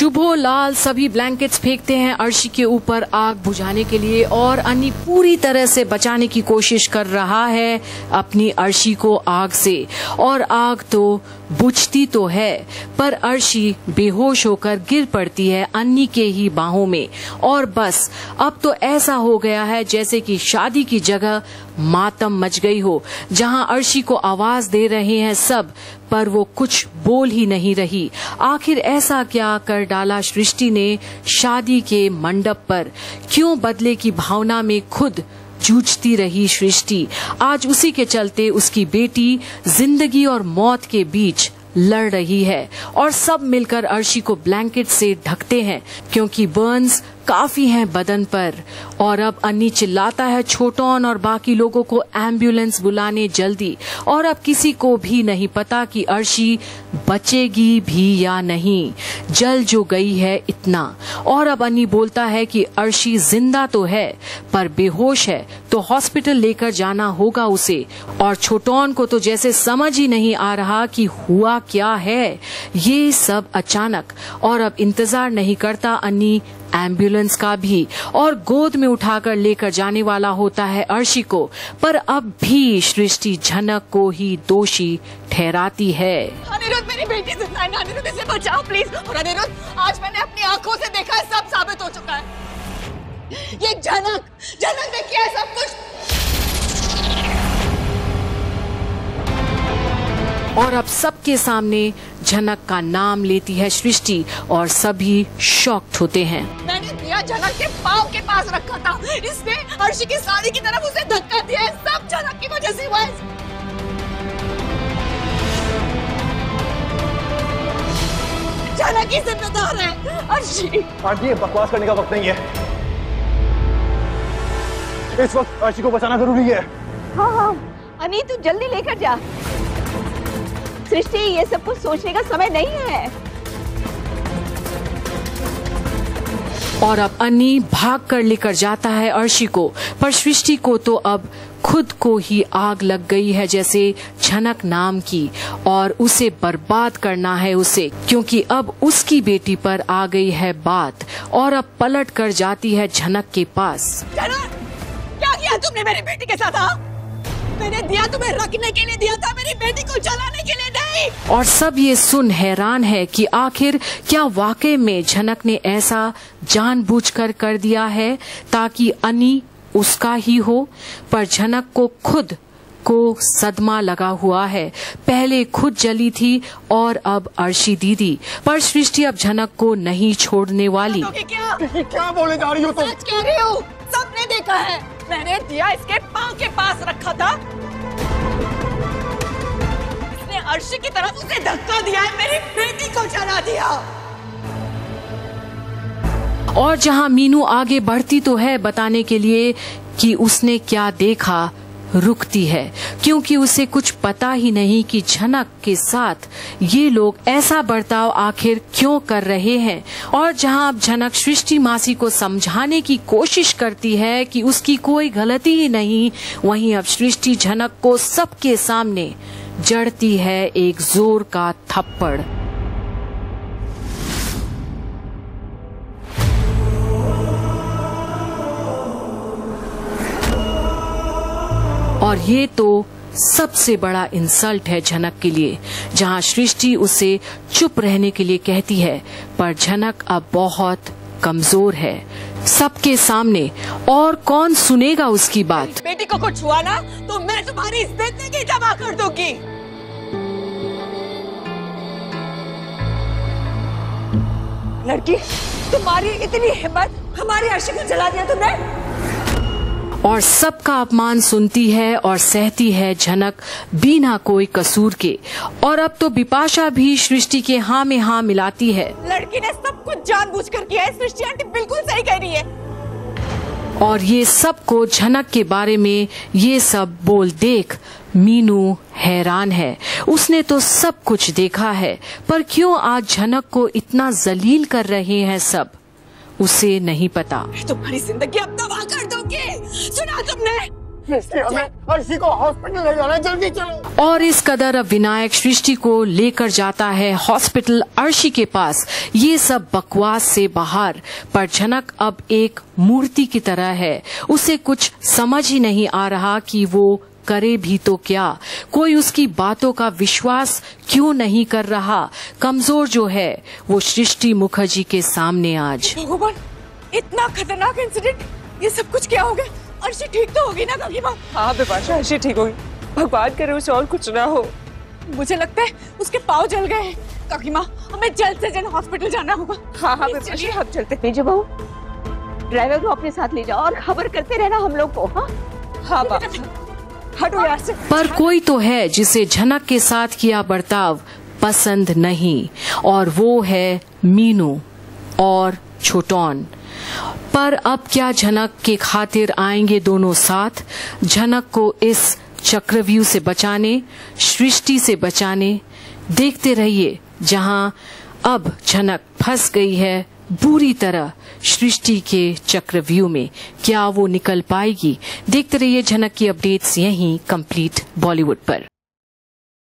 शुभो लाल सभी ब्लैंकेट्स फेंकते हैं अर्शी के ऊपर आग बुझाने के लिए और अन्नी पूरी तरह से बचाने की कोशिश कर रहा है अपनी अर्शी को आग से। और आग तो बुझती तो है पर अर्शी बेहोश होकर गिर पड़ती है अन्नी के ही बाहों में। और बस अब तो ऐसा हो गया है जैसे कि शादी की जगह मातम मच गई हो, जहां अर्शी को आवाज दे रहे हैं सब पर वो कुछ बोल ही नहीं रही। आखिर ऐसा क्या कर डाला सृष्टि ने शादी के मंडप पर? क्यों बदले की भावना में खुद जूझती रही सृष्टि? आज उसी के चलते उसकी बेटी जिंदगी और मौत के बीच लड़ रही है और सब मिलकर अर्शी को ब्लैंकेट से ढकते हैं क्योंकि बर्न्स काफी हैं बदन पर। और अब अन्नी चिल्लाता है छोटोन और बाकी लोगों को एम्बुलेंस बुलाने जल्दी। और अब किसी को भी नहीं पता कि अर्शी बचेगी भी या नहीं, जल जो गई है इतना। और अब अन्नी बोलता है कि अर्शी जिंदा तो है पर बेहोश है तो हॉस्पिटल लेकर जाना होगा उसे। और छोटोन को तो जैसे समझ ही नहीं आ रहा कि हुआ क्या है ये सब अचानक। और अब इंतजार नहीं करता अन्नी एम्बुलेंस का भी और गोद में उठाकर लेकर जाने वाला होता है अर्शी को। पर अब भी सृष्टि झनक को ही दोषी ठहराती है। अनिरुद्ध मेरी बेटी जिंदा है, अनिरुद्ध इसे बचाओ प्लीज। और अनिरुद्ध आज मैंने अपनी आंखों से देखा है, सब साबित हो चुका है। ये झनक ने किया है सब कुछ। और अब सबके सामने झनक का नाम लेती है सृष्टि और सभी शॉक्ड होते हैं। मैंने दिया झनक के पाँव के पास रखा था, इसने अर्शी की साड़ी की तरफ उसे धक्का दिया है, सब झनक की वजह से हुआ है। झनक ही जिम्मेदार है। अर्शी आंटी ये बकवास करने का वक्त नहीं है, इस वक्त अर्शी को बचाना जरूरी है। हाँ अनी तू जल्दी लेकर जा। सृष्टि ये सब कुछ सोचने का समय नहीं है। और अब अन्नी भाग कर लेकर जाता है अर्शी को, पर सृष्टि को तो अब खुद को ही आग लग गई है जैसे झनक नाम की, और उसे बर्बाद करना है उसे, क्योंकि अब उसकी बेटी पर आ गई है बात। और अब पलट कर जाती है झनक के पास। झनक क्या किया तुमने मेरी बेटी के साथ? मैंने दिया तुम्हें रखने के लिए दिया था, मेरी बेटी को जलाने के लिए नहीं। और सब ये सुन हैरान है कि आखिर क्या वाकई में झनक ने ऐसा जानबूझकर कर दिया है ताकि अन्नी उसका ही हो। पर झनक को खुद को सदमा लगा हुआ है, पहले खुद जली थी और अब अर्शी दीदी। पर सृष्टि अब झनक को नहीं छोड़ने वाली। क्या बोले जा रही हो तुम? सच कह रही हूँ, सबने देखा है। मैंने दिया इसके पाँव के पास रखा था, इसने अर्शी की तरफ उसे धक्का दिया है, मेरी बेटी को जला दिया। और जहां मीनू आगे बढ़ती तो है बताने के लिए कि उसने क्या देखा, रुकती है क्योंकि उसे कुछ पता ही नहीं कि झनक के साथ ये लोग ऐसा बर्ताव आखिर क्यों कर रहे हैं। और जहां अब झनक सृष्टि मासी को समझाने की कोशिश करती है कि उसकी कोई गलती ही नहीं, वहीं अब सृष्टि झनक को सबके सामने जड़ती है एक जोर का थप्पड़। और ये तो सबसे बड़ा इंसल्ट है झनक के लिए, जहां सृष्टि उसे चुप रहने के लिए कहती है पर झनक अब बहुत कमजोर है सबके सामने, और कौन सुनेगा उसकी बात। बेटी को कुछ हुआ ना तो मैं तुम्हारी जिंदगी तबाह कर दूंगी। लड़की, तुम्हारी इतनी हिम्मत, हमारी अर्शी को जला दिया तुमने। और सबका अपमान सुनती है और सहती है झनक बिना कोई कसूर के। और अब तो बिपाशा भी सृष्टि के हाँ में हाँ मिलाती है। लड़की ने सब कुछ जानबूझकर किया है, सृष्टि आंटी बिल्कुल सही कह रही है। और ये सबको झनक के बारे में ये सब बोल देख मीनू हैरान है। उसने तो सब कुछ देखा है पर क्यों आज झनक को इतना जलील कर रहे हैं सब, उसे नहीं पता। तुम्हारी जिंदगी अब तबाह कर दूंगी। सुना तुमने? हमें अर्शी को हॉस्पिटल ले जाना है, जल्दी चलो। और इस कदर अब विनायक सृष्टि को लेकर जाता है हॉस्पिटल अर्शी के पास। ये सब बकवास से बाहर, पर झनक अब एक मूर्ति की तरह है। उसे कुछ समझ ही नहीं आ रहा कि वो करे भी तो क्या। कोई उसकी बातों का विश्वास क्यों नहीं कर रहा। कमजोर जो है वो सृष्टि मुखर्जी के सामने आज। भगवान, इतना खतरनाक इंसिडेंट, ये सब कुछ क्या हो गया? अर्शी ठीक तो होगी ना काकी माँ? हाँ बिपाशा, अर्शी ठीक होगी। भगवान करे उसे और कुछ ना हो। मुझे लगता है उसके पाँव जल गए हैं। काकी माँ, हमें जल्द से जल्द हॉस्पिटल जाना होगा। हाँ हाँ प्लीज बिपाशा, चलिए। हम चलते। बीजू बहू, ड्राइवर को अपने साथ ले जाओ और खबर करते रहना हम लोग को। हाँ हाँ बाप, हटो यार से। पर कोई तो है जिसे झनक के साथ किया बर्ताव पसंद नहीं, और वो है मीनू और छोटौन। पर अब क्या झनक के खातिर आएंगे दोनों साथ, झनक को इस चक्रव्यूह से बचाने, सृष्टि से बचाने। देखते रहिए, जहां अब झनक फंस गई है बुरी तरह सृष्टि के चक्रव्यूह में, क्या वो निकल पाएगी? देखते रहिए झनक की अपडेट्स यहीं कंप्लीट बॉलीवुड पर।